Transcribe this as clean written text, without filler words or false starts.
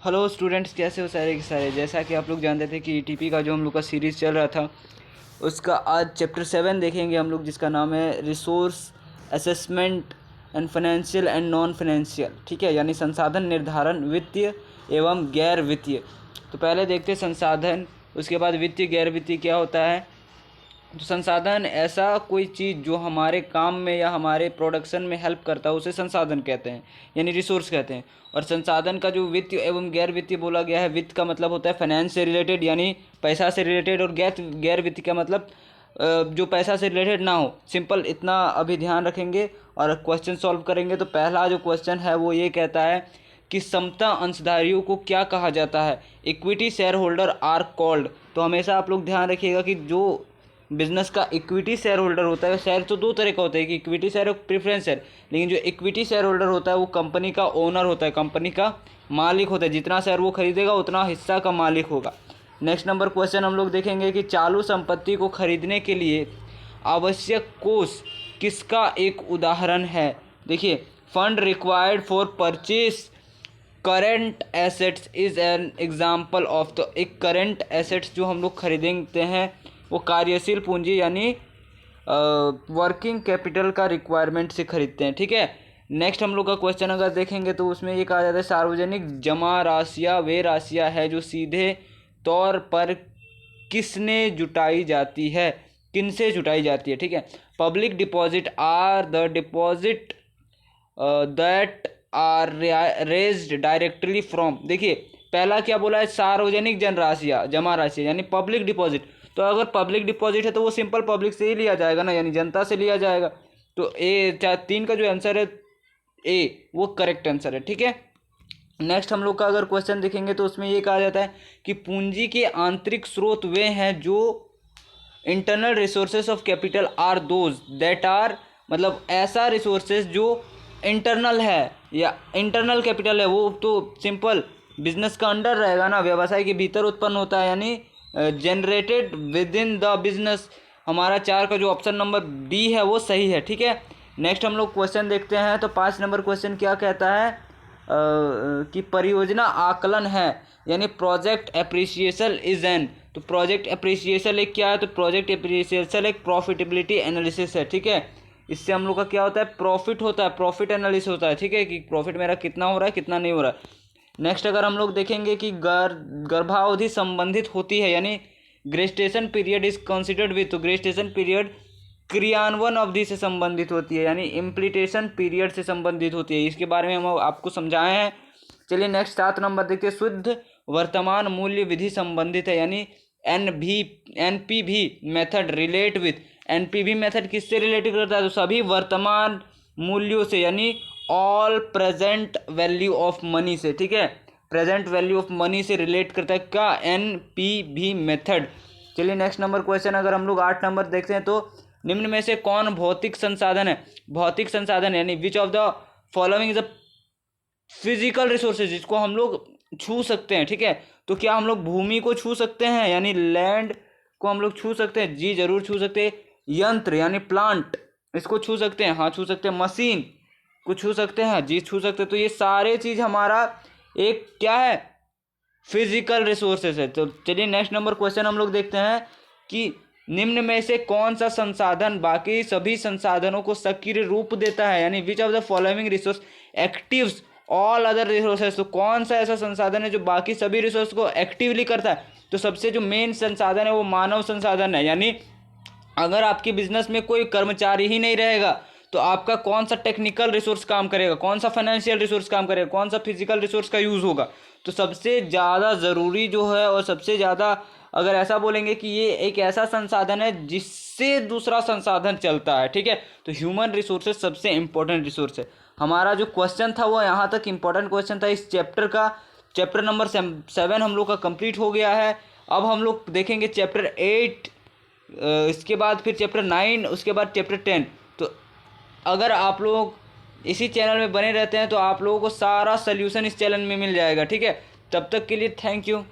Hello students, कैसे हो सारे के सारे। जैसा कि आप लोग जानते थे कि ईटीपी का जो हम लोग का सीरीज़ चल रहा था उसका आज चैप्टर 7 देखेंगे हम लोग, जिसका नाम है resource assessment and financial and non financial. ठीक है, यानी संसाधन निर्धारण, वित्तीय एवं गैर वित्तीय। तो पहले देखते हैं संसाधन, उसके बाद वित्तीय गैर वित्तीय क्या होता है। तो संसाधन ऐसा कोई चीज़ जो हमारे काम में या हमारे प्रोडक्शन में हेल्प करता है उसे संसाधन कहते हैं, यानी रिसोर्स कहते हैं। और संसाधन का जो वित्तीय एवं गैर वित्तीय बोला गया है, वित्त का मतलब होता है फाइनेंस से रिलेटेड यानी पैसा से रिलेटेड, और गैर वित्तीय का मतलब जो पैसा से रिलेटेड ना हो। सिंपल इतना अभी ध्यान रखेंगे और क्वेश्चन सॉल्व करेंगे। तो पहला जो क्वेश्चन है वो ये कहता है कि समता अंशधारियों को क्या कहा जाता है। Equity shareholder are called. तो हमेशा आप लोग ध्यान रखिएगा कि जो बिजनेस का इक्विटी शेयर होल्डर होता है, शेयर तो दो तरह का होता है कि इक्विटी शेयर और प्रेफरेंस शेयर। लेकिन जो इक्विटी शेयर होल्डर होता है वो कंपनी का ओनर होता है, कंपनी का मालिक होता है। जितना शेयर वो खरीदेगा उतना हिस्सा का मालिक होगा। नेक्स्ट नंबर क्वेश्चन हम लोग देखेंगे कि चालू संपत्ति को खरीदने के लिए आवश्यक कोष किसका एक उदाहरण है। देखिए, fund required for purchase current assets is an example of. तो एक करेंट एसेट्स जो हम लोग खरीदते हैं वो कार्यशील पूंजी यानी वर्किंग कैपिटल का रिक्वायरमेंट से खरीदते हैं। ठीक है, नेक्स्ट हम लोग का क्वेश्चन अगर देखेंगे तो उसमें ये कहा जाता है सार्वजनिक जमा राशियाँ वे राशियाँ है जो सीधे तौर पर किसने जुटाई जाती है, किनसे जुटाई जाती है। ठीक है, public deposit are the deposit that are raised directly from. देखिए पहला क्या बोला है, सार्वजनिक जन राशियाँ जमा राशि यानी पब्लिक डिपॉजिट। तो अगर पब्लिक डिपॉजिट है तो वो सिंपल पब्लिक से ही लिया जाएगा ना, यानी जनता से लिया जाएगा। तो ए 3 का जो आंसर है ए वो करेक्ट आंसर है। ठीक है, नेक्स्ट हम लोग का अगर क्वेश्चन देखेंगे तो उसमें ये कहा जाता है कि पूंजी के आंतरिक स्रोत वे हैं जो internal resources of capital are those that are, मतलब ऐसा रिसोर्सेज जो इंटरनल है या इंटरनल कैपिटल है, वो तो सिंपल बिजनेस का अंडर रहेगा ना, व्यवसाय के भीतर उत्पन्न होता है यानी generated with in the business. हमारा 4 का जो ऑप्शन नंबर डी है वो सही है। ठीक है, नेक्स्ट हम लोग क्वेश्चन देखते हैं। तो 5 नंबर क्वेश्चन क्या कहता है कि परियोजना आकलन है यानी प्रोजेक्ट एप्रिसिएशन इज एन। तो प्रोजेक्ट एप्रिसिएशन एक क्या है, तो प्रोजेक्ट एप्रिसिएशन एक प्रॉफिटेबिलिटी एनालिसिस है। ठीक है, इससे हम लोग का क्या होता है, प्रॉफिट होता है, प्रॉफिट एनालिसिस होता है। ठीक है, कि प्रॉफिट मेरा कितना हो रहा है कितना नहीं हो रहा है। नेक्स्ट अगर हम लोग देखेंगे कि गर्भावधि संबंधित होती है यानी ग्रेस्टेशन पीरियड इज कंसिडर्ड विथ। तो ग्रेस्टेशन पीरियड क्रियान्वयन अवधि से संबंधित होती है यानी इम्प्लीटेशन पीरियड से संबंधित होती है। इसके बारे में हम आपको समझाए हैं। चलिए नेक्स्ट 7 नंबर देखते हैं। शुद्ध वर्तमान मूल्य विधि संबंधित है यानी NPV method relate with. NPV method किससे रिलेटेड करता है, तो सभी वर्तमान मूल्यों से यानी all present value of money से। ठीक है, प्रेजेंट वैल्यू ऑफ मनी से रिलेट करता है क्या, एनपीवी मेथड। चलिए नेक्स्ट नंबर क्वेश्चन अगर हम लोग 8 नंबर देखते हैं तो निम्न में से कौन भौतिक संसाधन है। भौतिक संसाधन यानी which of the following is a physical resources, जिसको हम लोग छू सकते हैं। ठीक है, तो क्या हम लोग भूमि को छू सकते हैं यानी लैंड को हम लोग छू सकते हैं, जी जरूर छू सकते हैं। यंत्र यानी प्लांट, इसको छू सकते हैं, हाँ छू सकते हैं। मशीन को छू सकते हैं, जी छू सकते हैं। तो ये सारे चीज हमारा एक क्या है, फिजिकल रिसोर्सेज है। तो चलिए नेक्स्ट नंबर क्वेश्चन हम लोग देखते हैं कि निम्न में से कौन सा संसाधन बाकी सभी संसाधनों को सक्रिय रूप देता है यानी which of the following resource actives all other resources. तो कौन सा ऐसा संसाधन है जो बाकी सभी रिसोर्स को एक्टिवली करता है। तो सबसे जो मेन संसाधन है वो मानव संसाधन है। यानी अगर आपके बिजनेस में कोई कर्मचारी ही नहीं रहेगा तो आपका कौन सा टेक्निकल रिसोर्स काम करेगा, कौन सा फाइनेंशियल रिसोर्स काम करेगा, कौन सा फिजिकल रिसोर्स का यूज़ होगा। तो सबसे ज़्यादा ज़रूरी जो है और सबसे ज़्यादा अगर ऐसा बोलेंगे कि ये एक ऐसा संसाधन है जिससे दूसरा संसाधन चलता है। ठीक है, तो ह्यूमन रिसोर्सेज सबसे इम्पोर्टेंट रिसोर्स है। हमारा जो क्वेश्चन था वो यहाँ तक इम्पोर्टेंट क्वेश्चन था इस चैप्टर का। चैप्टर नंबर 7 हम लोग का कंप्लीट हो गया है। अब हम लोग देखेंगे चैप्टर 8, इसके बाद फिर चैप्टर 9, उसके बाद चैप्टर 10। तो अगर आप लोग इसी चैनल में बने रहते हैं तो आप लोगों को सारा सल्यूशन इस चैनल में मिल जाएगा। ठीक है, तब तक के लिए थैंक यू।